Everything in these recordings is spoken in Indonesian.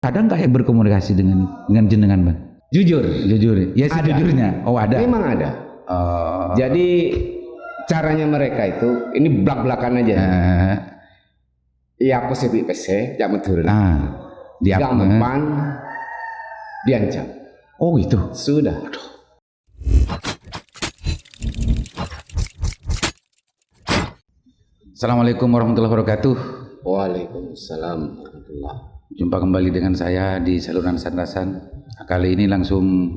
Ada nggak yang berkomunikasi dengan jenengan, Bang? Jujur Ya sejujurnya. Oh ada. memang ada. Jadi caranya mereka itu ini belak-belakan aja. Ya positif PC jangan turun. Gampang diancam. Oh itu Sudah. Assalamualaikum warahmatullahi wabarakatuh. Waalaikumsalam warahmatullahi. Jumpa kembali dengan saya di saluran Sandasan. Kali ini langsung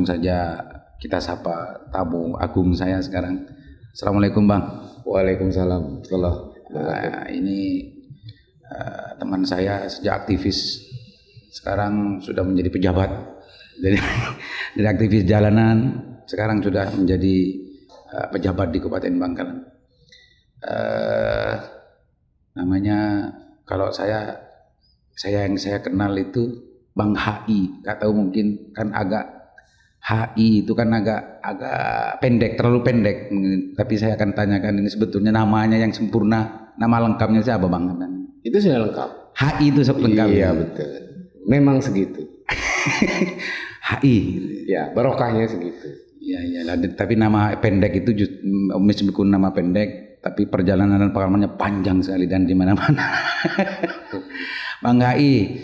saja kita sapa tamu agung saya sekarang. Assalamualaikum, Bang. Waalaikumsalam. Ini teman saya sejak aktivis, sekarang sudah menjadi pejabat. Dari aktivis jalanan sekarang sudah menjadi pejabat di Kabupaten Bangkalan. Namanya kalau saya yang saya kenal itu Bang HI. Gak tahu, mungkin kan agak HI itu kan agak pendek, terlalu pendek. Tapi saya akan tanyakan ini sebetulnya namanya yang sempurna, nama lengkapnya siapa, Bang? Itu sudah lengkap. HI itu lengkap. Iya betul. Memang segitu. HI. Ya barokahnya segitu. Ya, tapi nama pendek itu meskipun nama pendek, tapi perjalanan dan pengalamannya panjang sekali dan di mana-mana. Bang HI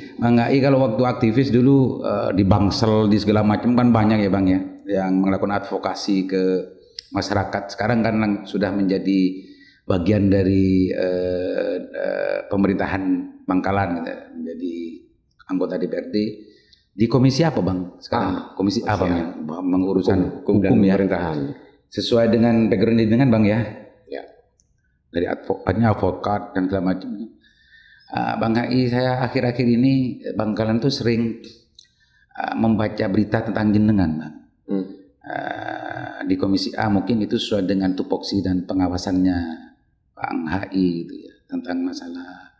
kalau waktu aktivis dulu di Bangsel, di segala macam kan banyak ya, Bang ya, yang melakukan advokasi ke masyarakat. Sekarang kan sudah menjadi bagian dari pemerintahan Bangkalan gitu. Jadi anggota DPRD. Di komisi apa, Bang? Sekarang komisi apa, Bang ya? Mengurusan hukum dan ya. pemerintahan. Sesuai dengan background dengan Bang ya. Ya. Dari advokat dan segala macam. Bang HI, saya akhir-akhir ini Bangkalan tuh sering membaca berita tentang jenengan, Bang. Di komisi A mungkin itu sesuai dengan tupoksi dan pengawasannya Bang HI gitu ya, tentang masalah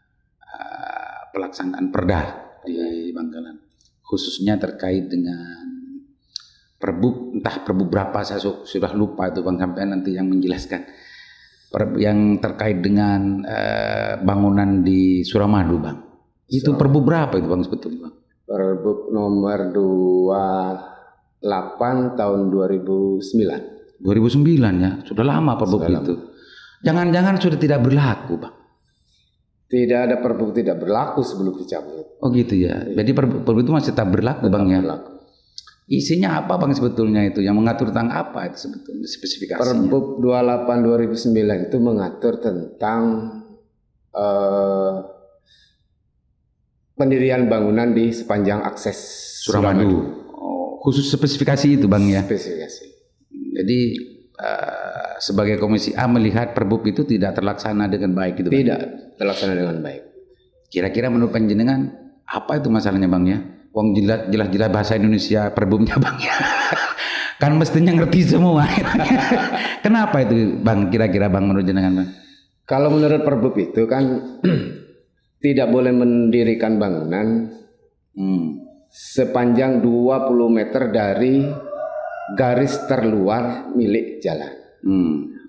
pelaksanaan perda di Bangkalan. Khususnya terkait dengan entah perbu berapa, saya sudah lupa itu, Bang, sampai nanti yang menjelaskan. Yang terkait dengan bangunan di Suramadu, Bang. Itu perbu berapa itu, Bang, sebetulnya, Bang? Perbu nomor 28 tahun 2009. 2009 ya, sudah lama perbu itu. Jangan-jangan sudah tidak berlaku, Bang? Tidak ada perbu tidak berlaku sebelum dicabut. Oh gitu ya. Jadi perbu itu masih tetap berlaku, Bang ya. Berlaku. Isinya apa, Bang, sebetulnya itu? Yang mengatur tentang apa itu sebetulnya spesifikasinya? Perbu 28 2009 itu mengatur tentang pendirian bangunan di sepanjang akses Suramadu. Oh, khusus spesifikasi itu, Bang ya. Spesifikasi. Jadi sebagai komisi A melihat Perbup itu tidak terlaksana dengan baik gitu, Bang? Tidak terlaksana dengan baik. Kira-kira menurut panjenengan apa itu masalahnya, Bang ya? Wong jelas-jelas bahasa Indonesia Perbumnya, Bang ya. Kan mestinya ngerti semua. Kenapa itu, Bang, kira-kira, Bang, menurut jenengan, Bang? Kalau menurut Perbup itu kan tidak boleh mendirikan bangunan sepanjang 20 meter dari garis terluar milik jalan.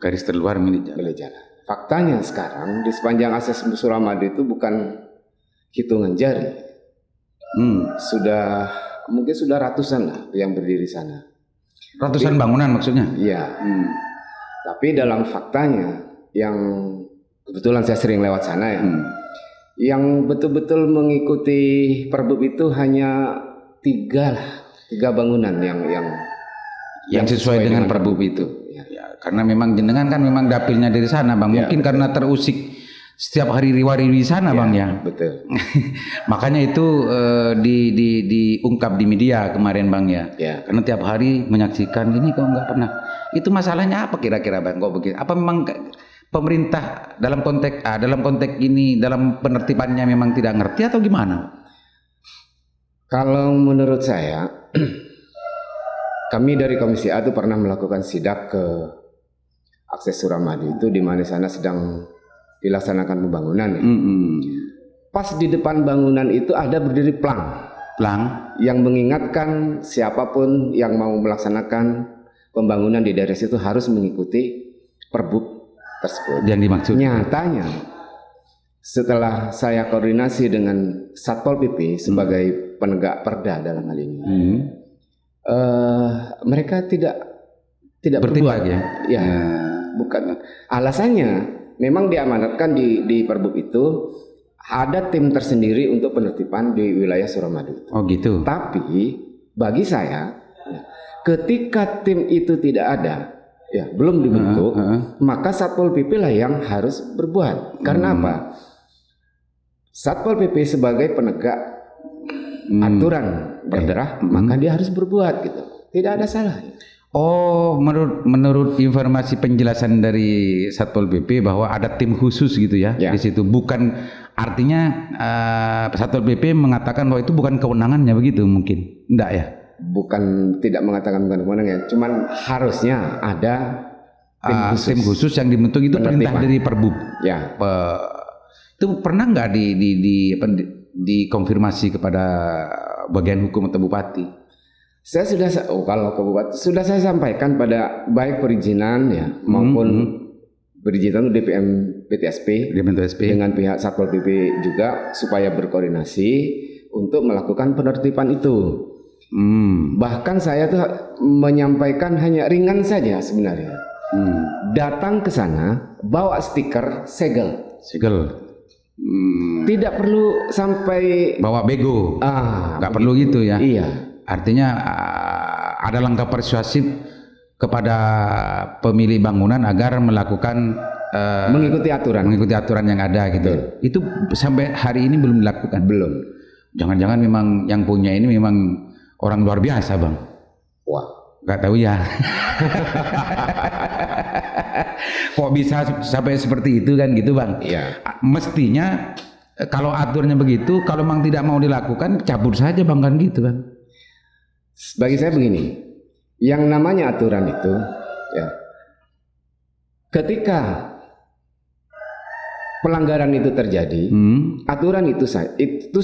Garis terluar milik jalan. Faktanya sekarang di sepanjang akses Suramadu itu bukan hitungan jari. Mungkin sudah ratusan lah yang berdiri sana. Ratusan bangunan maksudnya? Iya. Tapi dalam faktanya yang kebetulan saya sering lewat sana ya, yang betul-betul mengikuti Perbup itu hanya tiga bangunan yang sesuai dengan Perbup itu. Ya, karena memang jenengan kan memang dapilnya dari sana, Bang. Mungkin karena terusik setiap hari riwari di sana, Bang ya. Betul. Makanya itu diungkap di media kemarin, Bang ya. Karena tiap hari menyaksikan ini kok nggak pernah. Itu masalahnya apa kira-kira, Bang? Kok begitu? Apa memang pemerintah dalam konteks ini dalam penertibannya memang tidak ngerti atau gimana? Kalau menurut saya, kami dari Komisi A itu pernah melakukan sidak ke akses Suramadu itu, di mana sana sedang dilaksanakan pembangunan ya. Pas di depan bangunan itu ada berdiri plang yang mengingatkan siapapun yang mau melaksanakan pembangunan di daerah situ harus mengikuti Perbup tersebut. Yang dimaksud. Nyatanya setelah saya koordinasi dengan Satpol PP sebagai penegak perda dalam hal ini, mereka tidak berbuat ya. Ya, bukan. Alasannya memang diamanatkan di Perbub itu ada tim tersendiri untuk penertiban di wilayah Suramadu. Oh gitu. Tapi bagi saya, ketika tim itu tidak ada, ya belum dibentuk, maka Satpol PP lah yang harus berbuat. Karena apa? Satpol PP sebagai penegak aturan daerah, maka dia harus berbuat gitu. Tidak ada salah. Oh, menurut informasi penjelasan dari Satpol PP bahwa ada tim khusus gitu ya, di situ. Bukan artinya Satpol PP mengatakan bahwa itu bukan kewenangannya begitu mungkin. Enggak ya? Bukan, tidak mengatakan bukan kewenangannya, cuman harusnya ada tim khusus yang dibentuk itu perintah dari Perbub. Ya. Itu pernah nggak dikonfirmasi kepada bagian hukum atau bupati? Saya sudah, kalau ke bupati sudah saya sampaikan pada baik perizinan ya maupun perizinan DPM PTSP dengan pihak Satpol PP juga supaya berkoordinasi untuk melakukan penertiban itu. Bahkan saya tuh menyampaikan hanya ringan saja sebenarnya. Datang ke sana bawa stiker segel. Tidak perlu sampai bawa bego. Nggak perlu gitu ya. Iya. Artinya ada langkah persuasif kepada pemilik bangunan agar melakukan mengikuti aturan yang ada gitu. Itu sampai hari ini belum dilakukan. Belum. Jangan-jangan memang yang punya ini memang orang luar biasa, Bang. Wah, nggak tahu ya. Kok bisa sampai seperti itu kan gitu, Bang? Iya. Mestinya kalau aturannya begitu, kalau memang tidak mau dilakukan, cabut saja, Bang, kan gitu, Bang. Bagi saya begini, yang namanya aturan itu, ya, ketika pelanggaran itu terjadi, aturan itu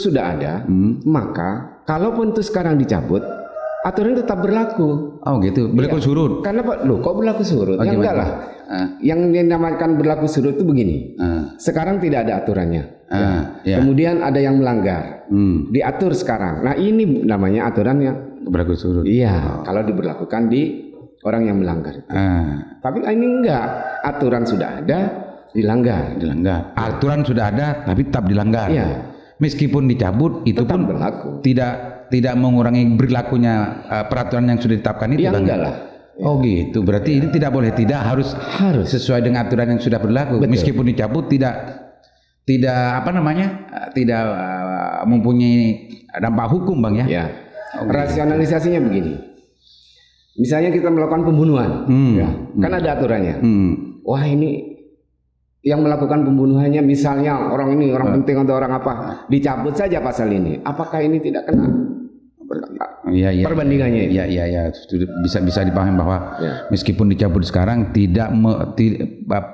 sudah ada, maka kalaupun itu sekarang dicabut, aturan tetap berlaku. Oh gitu, berlaku surut. Karena kok berlaku surut? Ya enggak lah. Yang dinamakan berlaku surut itu begini. Sekarang tidak ada aturannya. Kemudian ada yang melanggar, diatur sekarang. Nah ini namanya aturan yang berlaku surut. Iya, kalau diberlakukan di orang yang melanggar itu. Tapi ini enggak, aturan sudah ada, dilanggar. Aturan sudah ada, tapi tetap dilanggar. Iya. Meskipun dicabut, itu tetap pun berlaku. Tidak mengurangi berlakunya peraturan yang sudah ditetapkan itu. Ya enggak lah. Oh gitu, berarti ini tidak boleh, harus sesuai dengan aturan yang sudah berlaku. Betul. Meskipun dicabut tidak tidak mempunyai dampak hukum, Bang ya. Ya. Rasionalisasinya begini. Misalnya kita melakukan pembunuhan, kan ada aturannya. Wah ini yang melakukan pembunuhannya misalnya orang ini orang penting atau orang apa, dicabut saja pasal ini. Apakah ini tidak kena? Perbandingannya. Iya, bisa dipahami bahwa meskipun dicabut sekarang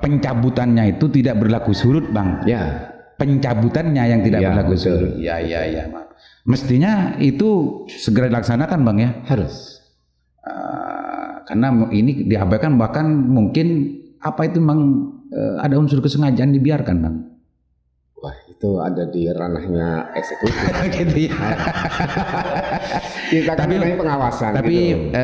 pencabutannya itu tidak berlaku surut, Bang. Ya. Pencabutannya yang tidak berlaku surut. Iya. Mestinya itu segera dilaksanakan, Bang ya. Harus. Karena ini diabaikan, bahkan mungkin Bang, ada unsur kesengajaan dibiarkan, Bang. Wah, itu ada di ranahnya eksekutif. Gitu ya. Kita kan namanya pengawasan. Tapi gitu.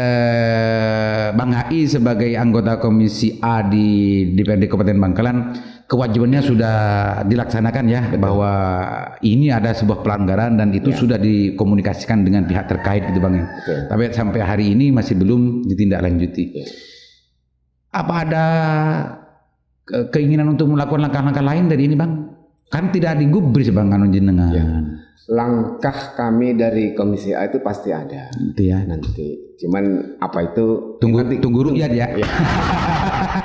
Bang HI sebagai anggota Komisi A di DPRD Kabupaten Bangkalan, kewajibannya sudah dilaksanakan ya. Betul. Bahwa ini ada sebuah pelanggaran dan itu sudah dikomunikasikan dengan pihak terkait gitu, Bang. Betul. Tapi sampai hari ini masih belum ditindaklanjuti. Apa ada keinginan untuk melakukan langkah-langkah lain dari ini, Bang? Kan tidak digubris, Bang, anu jenengan. Langkah kami dari Komisi A itu pasti ada. Itu ya. Nanti. Cuman apa itu? Tunggu rukyat ya.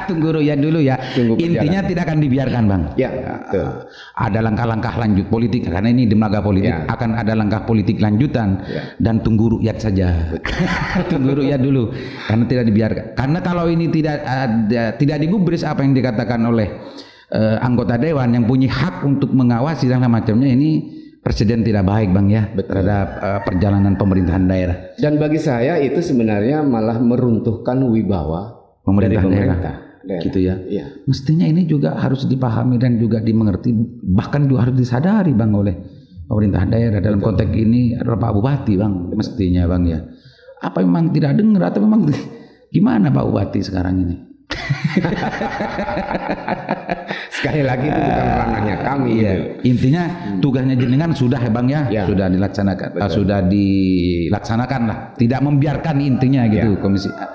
Tunggu rukyat dulu ya. Intinya tidak akan dibiarkan, Bang. Ya. Betul. Ada langkah-langkah lanjut politik karena ini lembaga politik. Akan ada langkah politik lanjutan dan tunggu rukyat saja. Tunggu rukyat dulu karena tidak dibiarkan. Karena kalau ini tidak digubris apa yang dikatakan oleh anggota dewan yang punya hak untuk mengawasi dan macamnya, ini presiden tidak baik, Bang ya. Betul. Terhadap perjalanan pemerintahan daerah. Dan bagi saya itu sebenarnya malah meruntuhkan wibawa pemerintah daerah. Gitu ya. Mestinya ini juga harus dipahami dan juga dimengerti, bahkan juga harus disadari, Bang, oleh pemerintah daerah dalam konteks ini adalah Pak Bupati, Bang, mestinya, Bang, ya. Apa memang tidak dengar atau memang gimana Pak Bupati sekarang ini? Sekali lagi itu bukan ranahnya kami. Iya. Intinya tugasnya jenengan sudah, Bang, ya, sudah dilaksanakan, sudah dilaksanakan lah. Tidak membiarkan intinya gitu, Komisi A.